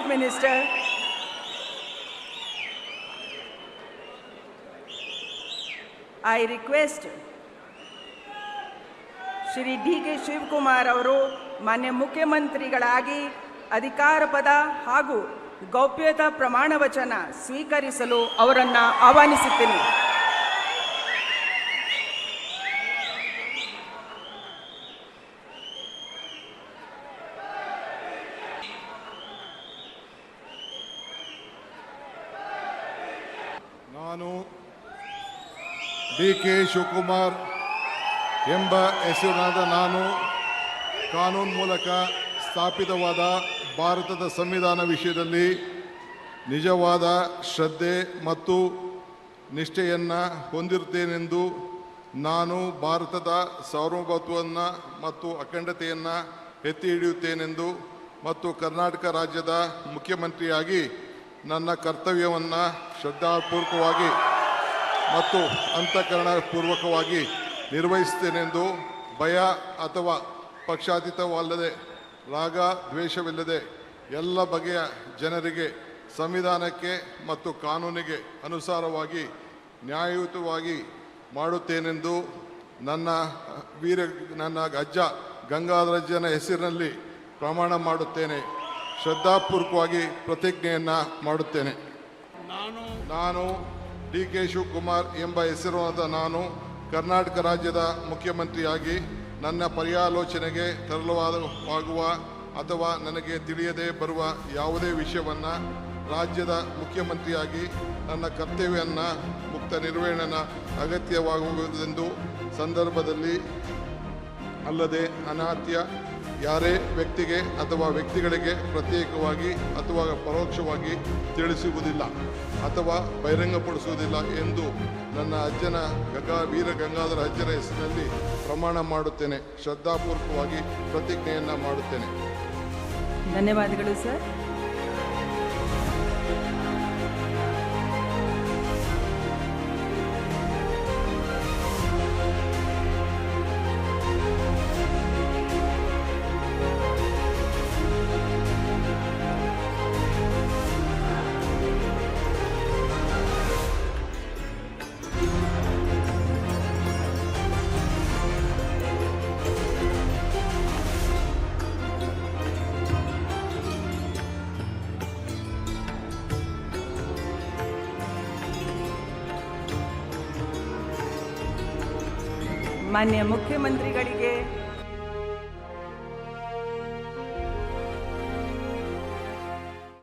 Minister. I request Shri DK. Shivakumar ಅವರು ಮಾನ್ಯ ಮುಖ್ಯಮಂತ್ರಿಗಳಾಗಿ ಅಧಿಕಾರ ಪದ ಹಾಗೂ ಗೌಪ್ಯತಾ ಪ್ರಮಾಣ ವಚನ ಸ್ವೀಕರಿಸಲು ಅವರನ್ನು ಆಹ್ವಾನಿಸುತ್ತೇನೆ. ನಾನು ಡಿ.ಕೆ. ಶಿವಕುಮಾರ್ ಎಂಬ ಹೆಸರಿನಾದ ನಾನು ಕಾನೂನು ಮೂಲಕ ಸ್ಥಾಪಿತವಾದ ಭಾರತದ ಸಂವಿಧಾನ ವಿಷಯದಲ್ಲಿ ನಿಜವಾದ ಶ್ರದ್ಧೆ ಮತ್ತು ನಿಷ್ಠೆಯನ್ನು ಹೊಂದಿರುತ್ತೇನೆಂದು ನಾನು ಭಾರತದ ಸಾರ್ವಭೌಮತ್ವವನ್ನು ಮತ್ತು ಅಖಂಡತೆಯನ್ನು ಎತ್ತಿ ಹಿಡಿಯುತ್ತೇನೆಂದು ಮತ್ತು ಕರ್ನಾಟಕ ರಾಜ್ಯದ ಮುಖ್ಯಮಂತ್ರಿಯಾಗಿ ನನ್ನ ಕರ್ತವ್ಯವನ್ನು ಶ್ರದ್ಧಾಪೂರ್ವಕವಾಗಿ ಮತ್ತು ಅಂತಃಕರಣಪೂರ್ವಕವಾಗಿ ನಿರ್ವಹಿಸುತ್ತೇನೆಂದು ಭಯ ಅಥವಾ ಪಕ್ಷಾತೀತವಲ್ಲದೆ ರಾಗ ದ್ವೇಷವಿಲ್ಲದೆ ಎಲ್ಲ ಬಗೆಯ ಜನರಿಗೆ ಸಂವಿಧಾನಕ್ಕೆ ಮತ್ತು ಕಾನೂನಿಗೆ ಅನುಸಾರವಾಗಿ ನ್ಯಾಯಯುತವಾಗಿ ಮಾಡುತ್ತೇನೆಂದು ನನ್ನ ಅಜ್ಜ ಗಂಗಾಧರಜ್ಜನ ಹೆಸರಿನಲ್ಲಿ ಪ್ರಮಾಣ ಮಾಡುತ್ತೇನೆ. ಶ್ರದ್ಧಾಪೂರ್ವಕವಾಗಿ ಪ್ರತಿಜ್ಞೆಯನ್ನು ಮಾಡುತ್ತೇನೆ. ನಾನು ಡಿ.ಕೆ. ಶಿವಕುಮಾರ್ ಎಂಬ ಹೆಸರಾದ ನಾನು ಕರ್ನಾಟಕ ರಾಜ್ಯದ ಮುಖ್ಯಮಂತ್ರಿಯಾಗಿ ನನ್ನ ಪರ್ಯಾಲೋಚನೆಗೆ ತರಲಾಗುವ ಅಥವಾ ನನಗೆ ತಿಳಿಯದೇ ಬರುವ ಯಾವುದೇ ವಿಷಯವನ್ನು ರಾಜ್ಯದ ಮುಖ್ಯಮಂತ್ರಿಯಾಗಿ ನನ್ನ ಕರ್ತವ್ಯವನ್ನು ಮುಕ್ತ ನಿರ್ವಹಣೆಯ ಅಗತ್ಯವಾಗುವುದೆಂದು ಸಂದರ್ಭದಲ್ಲಿ ಅಲ್ಲದೆ ಅನಾತ್ಯ ಯಾರೇ ವ್ಯಕ್ತಿಗೆ ಅಥವಾ ವ್ಯಕ್ತಿಗಳಿಗೆ ಪ್ರತ್ಯೇಕವಾಗಿ ಅಥವಾ ಪರೋಕ್ಷವಾಗಿ ತಿಳಿಸುವುದಿಲ್ಲ ಅಥವಾ ಬಹಿರಂಗಪಡಿಸುವುದಿಲ್ಲ ಎಂದು ನನ್ನ ಅಜ್ಜನ ವೀರ ಗಂಗಾಧರ ಅಜ್ಜನ ಹೆಸರಿನಲ್ಲಿ ಪ್ರಮಾಣ ಮಾಡುತ್ತೇನೆ. ಶ್ರದ್ಧಾಪೂರ್ವಕವಾಗಿ ಪ್ರತಿಜ್ಞೆಯನ್ನು ಮಾಡುತ್ತೇನೆ. ಧನ್ಯವಾದಗಳು ಸರ್. ಮಾನ್ಯ ಮುಖ್ಯಮಂತ್ರಿಗಳಿಗೆ